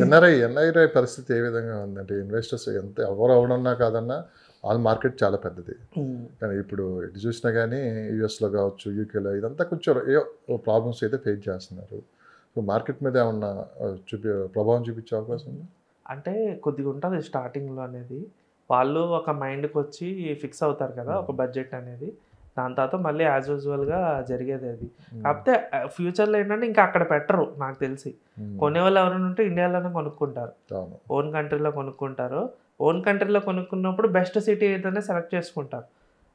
NRI పరిస్థితి ఏ విధంగా ఉందంటే ఇన్వెస్టర్స్ ఎంత ఎవరు అవడన్నా కాదన్నా వాళ్ళ మార్కెట్ చాలా పెద్దది. కానీ ఇప్పుడు ఎటు చూసినా కానీ యూఎస్లో కావచ్చు, యూకేలో ఇదంతా కొంచెం ప్రాబ్లమ్స్ అయితే ఫేస్ చేస్తున్నారు. సో మార్కెట్ మీద ఏమన్నా ప్రభావం చూపించే అవకాశం ఉంది? అంటే కొద్దిగా ఉంటుంది స్టార్టింగ్లో అనేది. వాళ్ళు ఒక మైండ్కి వచ్చి ఫిక్స్ అవుతారు కదా ఒక బడ్జెట్ అనేది. దాని తర్వాత మళ్ళీ యాజ్ యూజువల్గా జరిగేది అది. కాకపోతే ఫ్యూచర్లో ఏంటంటే ఇంకా అక్కడ పెట్టరు నాకు తెలిసి. కొనేవాళ్ళు ఎవరైనా ఉంటే ఇండియాలోనే కొనుక్కుంటారు, ఓన్ కంట్రీలో కొనుక్కుంటారు. ఓన్ కంట్రీలో కొనుక్కున్నప్పుడు బెస్ట్ సిటీ ఏదైనా సెలెక్ట్ చేసుకుంటారు.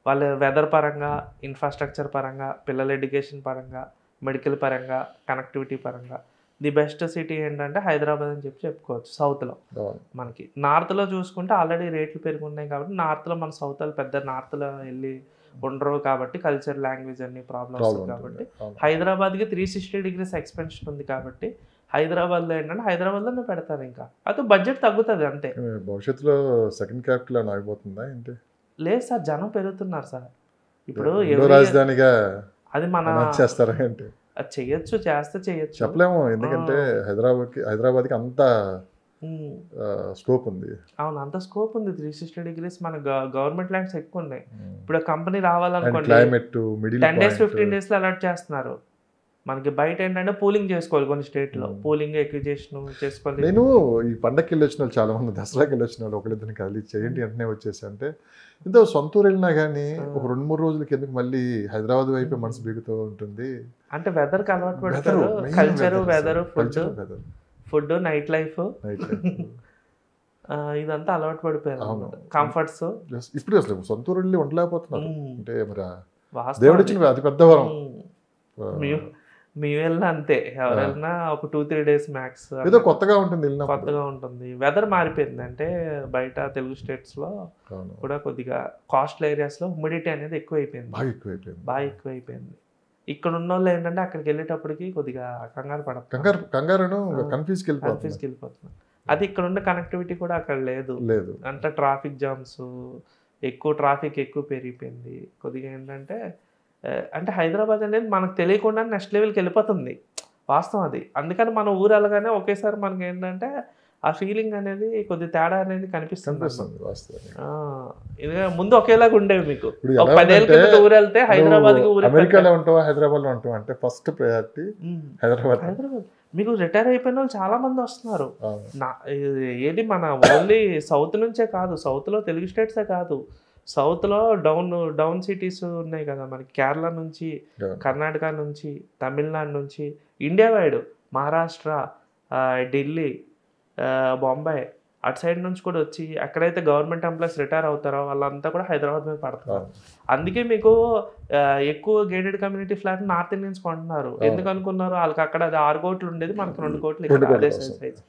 వాళ్ళు వెదర్ పరంగా, ఇన్ఫ్రాస్ట్రక్చర్ పరంగా, పిల్లల ఎడ్యుకేషన్ పరంగా, మెడికల్ పరంగా, కనెక్టివిటీ పరంగా ది బెస్ట్ సిటీ ఏంటంటే హైదరాబాద్ అని చెప్పుకోవచ్చు సౌత్లో. మనకి నార్త్లో చూసుకుంటే ఆల్రెడీ రేట్లు పెరుగున్నాయి కాబట్టి నార్త్లో మన సౌత్ వాళ్ళు పెద్ద నార్త్లో వెళ్ళి ఉండరు కాబట్టి కల్చర్, లాంగ్వేజ్ అన్ని ప్రాబ్లమ్స్ కాబట్టి హైదరాబాద్కి 360 degrees ఎక్స్పెన్షన్ ఉంది కాబట్టి హైదరాబాద్లో ఏంటంటే హైదరాబాద్లోనే పెడతారు. ఇంకా అది బడ్జెట్ తగ్గుతుంది అంతే. భవిష్యత్తులో సెకండ్ క్యాపిటల్ అని ఆగిపోతుందా ఏంటి? లేదు సార్, జనం పెరుగుతున్నారు సార్. ఇప్పుడు రాజధానిగా అది మన చేస్తారా ఏంటి? అది చేయొచ్చు, చేస్తే చేయొచ్చు చెప్పలేము. ఎందుకంటే హైదరాబాద్కి అంత స్కోప్ ఉంది. అవును, అంత స్కోప్ ఉంది. 360 degrees మన గవర్నమెంట్ ల్యాండ్స్ ఎక్కువ ఉన్నాయి. ఇప్పుడు కంపెనీ రావాలనుకోండి 10 days 15 daysలో అలర్ట్ చేస్తున్నారు. మనకి బయట ఏంటంటే పూలింగ్ చేసుకోవాలి, కొన్ని స్టేట్లో పూలింగ్ ఎక్విజేషన్ చేసుకోవాలి. నేను ఈ పండగకి వెళ్ళి వచ్చిన వాళ్ళు చాలా మంది, దసరాకి వెళ్ళి వచ్చిన వాళ్ళు ఒకరిద్దరిని కలిసి చేయండి వెంటనే వచ్చేసి అంటే ఇంత సొంతూరు వెళ్ళినా కానీ ఒక 2-3 రోజులకి ఎందుకు మళ్ళీ హైదరాబాద్ వైపు మనసు బిగుతూ ఉంటుంది. అంటే వెదర్కి అలవాటు పడతారు. Culture, weather, food, nightlife ఇదంతా అలవాటు పడిపోయారు. కంఫర్ట్స్ ఇప్పుడు అసలు సొంతూరు వెళ్ళి ఉండలేకపోతున్నారు. అంటే మరి దేవుడు ఇచ్చిన అతి పెద్ద వరం. మేము వెళ్ళినా అంతే, ఎవరు వెళ్ళినా ఒక 2-3 days మ్యాక్స్. ఏదో కొత్తగా ఉంటుంది, కొత్తగా ఉంటుంది. వెదర్ మారిపోయింది. అంటే బయట తెలుగు స్టేట్స్లో కూడా కొద్దిగా కోస్టల్ ఏరియాస్లో హ్యూమిడిటీ అనేది ఎక్కువైపోయింది, బాగా ఎక్కువైపోయింది. ఇక్కడ ఉన్న వాళ్ళు ఏంటంటే అక్కడికి వెళ్ళేటప్పటికి కొద్దిగా కన్ఫ్యూజ్కి వెళ్ళిపోతున్నారు. అది ఇక్కడ ఉండే కనెక్టివిటీ కూడా అక్కడ లేదు. అంటే ట్రాఫిక్ జామ్స్ ఎక్కువ పెరిగిపోయింది. కొద్దిగా ఏంటంటే అంటే హైదరాబాద్ అనేది మనకు తెలియకుండా నెక్స్ట్ లెవెల్కి వెళ్ళిపోతుంది, వాస్తవం అది. అందుకని మన ఊరు వెళ్ళగానే ఒకేసారి మనకి ఏంటంటే ఆ ఫీలింగ్ అనేది కొద్ది తేడా అనేది కనిపిస్తుంది. ముందు ఒకేలాగా ఉండేవి. మీకు 10 ఏళ్ళ కింద ఊరు వెళ్తే హైదరాబాద్కి హైదరాబాద్లో ఉంటాం అంటే ఫస్ట్ ప్రయారిటీ హైదరాబాద్. మీకు రిటైర్ అయిపోయిన వాళ్ళు చాలా మంది వస్తున్నారు. ఏది మన ఓన్లీ సౌత్ నుంచే కాదు, సౌత్లో తెలుగు స్టేట్సే కాదు, సౌత్లో డౌన్ సిటీస్ ఉన్నాయి కదా మనకి. కేరళ నుంచి, కర్ణాటక నుంచి, తమిళనాడు నుంచి, ఇండియా వైడ్ మహారాష్ట్ర, ఢిల్లీ, బొంబాయి అటు సైడ్ నుంచి కూడా వచ్చి ఎక్కడైతే గవర్నమెంట్ ఎంప్లాయీస్ రిటైర్ అవుతారో వాళ్ళంతా కూడా హైదరాబాద్ మీద పడుతున్నారు. అందుకే మీకు ఎక్కువ gated community flat north Indians కొంటున్నారు. ఎందుకు అనుకున్నారు? వాళ్ళకి అక్కడ అది 6 కోట్లు ఉండేది, మనకు 2 కోట్లు ఇక్కడ అదే సైజ్.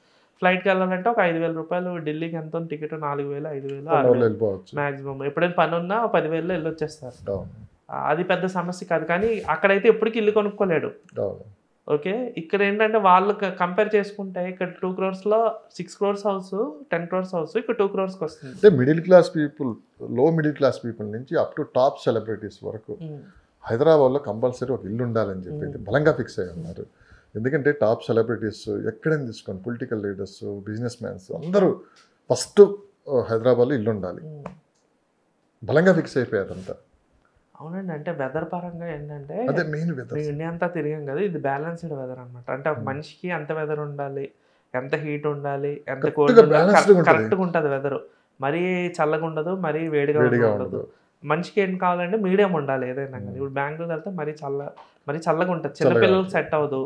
ఫ్లైట్కి వెళ్ళాలంటే ఒక 5,000 రూపాయలు, ఢిల్లీకి ఎంత టికెట్ 4,000, 5,000, 6,000 మ్యాక్సిమం. ఎప్పుడైనా పని ఉన్నా 10,000లో వెళ్ళొచ్చేస్తారు. అది పెద్ద సమస్య కాదు. కానీ అక్కడైతే ఎప్పటికీ ఇల్లు కొనుక్కోలేడు. ఓకే, ఇక్కడ ఏంటంటే వాళ్ళు కంపేర్ చేసుకుంటే ఇక్కడ 2 crores-లో 6 crores హౌస్, 10 crores హౌస్ ఇక్కడ 2 crores వస్తుంది. అంటే మిడిల్ క్లాస్ పీపుల్, లో మిడిల్ క్లాస్ పీపుల్ నుంచి అప్ టు టాప్ సెలబ్రిటీస్ వరకు హైదరాబాద్లో కంపల్సరీ ఒక ఇల్లు ఉండాలని చెప్పి బలంగా ఫిక్స్ అయ్యి ఉన్నారు. ఎందుకంటే టాప్ సెలబ్రిటీస్ ఎక్కడైనా తీసుకోండి, పొలిటికల్ లీడర్స్, బిజినెస్ మ్యాన్స్ అందరూ ఫస్ట్ హైదరాబాద్లో ఇల్లు ఉండాలి, బలంగా ఫిక్స్ అయిపోయారు అంతా. అవునండి, అంటే వెదర్ పరంగా ఏంటంటే ఇండియా అంతా తిరిగాం కదా, ఇది బ్యాలెన్స్డ్ వెదర్ అనమాట. అంటే ఒక మనిషికి ఎంత వెదర్ ఉండాలి, ఎంత హీట్ ఉండాలి, ఎంత కోల్డ్ ఉండాలి, కరెక్ట్గా ఉంటుంది వెదర్. మరీ చల్లగా ఉండదు, మరీ వేడిగా ఉండదు. మనిషికి ఏం కావాలంటే మీడియం ఉండాలి ఏదైనా కానీ. ఇప్పుడు బెంగళూరు వెళ్తే మరీ చల్లగా ఉంటుంది, చిన్నపిల్లలకు సెట్ అవ్వదు,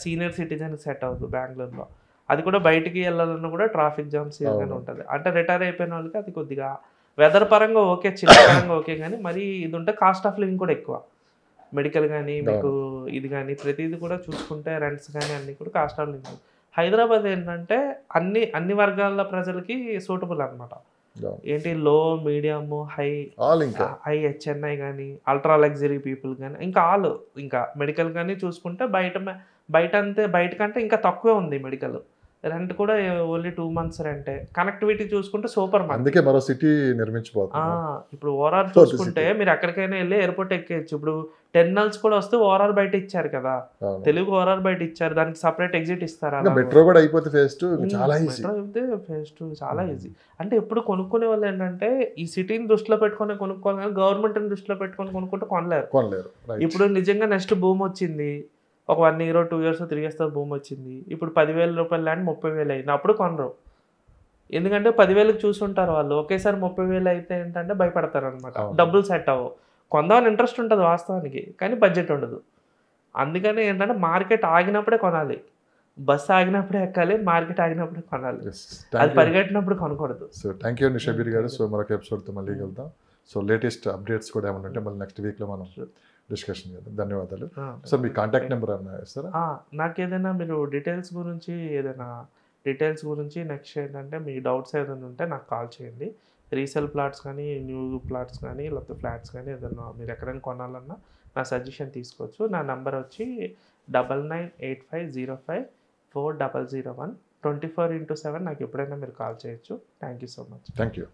సీనియర్ సిటిజన్కి సెట్ అవ్వదు బెంగళూరులో. అది కూడా బయటికి వెళ్ళాలన్నా కూడా ట్రాఫిక్ జామ్స్ ఏదైనా ఉంటుంది. అంటే రిటైర్ అయిపోయిన వాళ్ళకి అది కొద్దిగా వెదర్ పరంగా ఓకే, చిన్న పరంగా ఓకే, కానీ మరి ఇది ఉంటే కాస్ట్ ఆఫ్ లివింగ్ కూడా ఎక్కువ. మెడికల్ కానీ మీకు ఇది కానీ ప్రతిదీ కూడా చూసుకుంటే రెంట్స్ కానీ అన్నీ కూడా కాస్ట్ ఆఫ్ లివింగ్. హైదరాబాద్ ఏంటంటే అన్ని వర్గాల ప్రజలకి సూటబుల్ అనమాట. ఏంటి లో, మీడియం, హై చెన్నై కానీ, అల్ట్రా లగ్జరీ పీపుల్ కానీ, ఇంకా మెడికల్ కానీ చూసుకుంటే బయటకంటే ఇంకా తక్కువే ఉంది మెడికల్. రెంట్ కూడా ఓన్లీ 2 months రెంటే. కనెక్టివిటీ చూసుకుంటే సూపర్ మనకి. అందుకే మరో సిటీ నిర్మించబోతున్నారు. ఇప్పుడు ఓఆర్ఆర్ చూసుకుంటే మీరు ఎక్కడికైనా వెళ్ళి ఎయిర్పోర్ట్ ఎక్కేయచ్చు. ఇప్పుడు టెర్మినల్స్ కూడా వస్తే ఓఆర్ఆర్ బయట ఇచ్చారు కదా, అవును. తెలుగు ఓఆర్ఆర్ బయట ఇచ్చారు, దానికి సపరేట్ ఎగ్జిట్ ఇస్తారు. ఇంకా మెట్రో కూడా అయిపోతే ఫేజ్ 2 చాలా ఈజీ. మెట్రో అయితే ఫేజ్ 2 చాలా ఈజీ. అంటే ఎప్పుడు కొనుక్కునే వాళ్ళు ఏంటంటే ఈ సిటీని దృష్టిలో పెట్టుకొని కొనుక్కోవాలి, కానీ గవర్నమెంట్ని దృష్టిలో పెట్టుకొని కొనుక్కుంటే కొనలేరు. Right. ఇప్పుడు నిజంగా నెక్స్ట్ భూమి వచ్చింది, ఒక 1 year 2 years 3 years భూమి వచ్చింది, ఇప్పుడు 10,000 రూపాయల ల్యాండ్ 30,000 అయింది, అప్పుడు కొనరు. ఎందుకంటే 10,000కి చూసుంటారు వాళ్ళు, ఒకేసారి 30,000 అయితే ఏంటంటే భయపడతారు అనమాట, అవును. డబ్బులు సెట్ అవ్వవు. కొందామని ఇంట్రెస్ట్ ఉంటుంది వాస్తవానికి, కానీ బడ్జెట్ ఉండదు. అందుకని ఏంటంటే మార్కెట్ ఆగినప్పుడే కొనాలి, బస్సు ఆగినప్పుడే ఎక్కాలి, మార్కెట్ ఆగినప్పుడే కొనాలి. Yes. అది Thank you. పరిగెట్టినప్పుడు కొనకూడదు. సో థ్యాంక్ యూ అండి షబీర్ గారు. సో మరొక ఎపిసోడ్తో మళ్ళీ వెళ్తాం. సో లేటెస్ట్ అప్డేట్స్ కూడా ఏమైనా ఉంటే మళ్ళీ నెక్స్ట్ వీక్లో మనం డిస్కషన్ చేద్దాం. ధన్యవాదాలు. సో మీ కాంటాక్ట్ నెంబర్ అన్నా ఇస్తారా? నాకు ఏదైనా మీరు డీటెయిల్స్ గురించి నెక్స్ట్ ఏంటంటే మీ డౌట్స్ ఏదైనా ఉంటే నాకు కాల్ చేయండి. రీసేల్ ప్లాట్స్ కానీ, న్యూ ప్లాట్స్ కానీ, లేకపోతే ఫ్లాట్స్ కానీ ఏదైనా మీరు ఎక్కడైనా కొనాలన్నా నా సజెషన్ తీసుకోవచ్చు. నా నెంబర్ వచ్చి 9985054001. 24/7 నాకు ఎప్పుడైనా మీరు కాల్ చేయొచ్చు. Thank you so much. Thank you.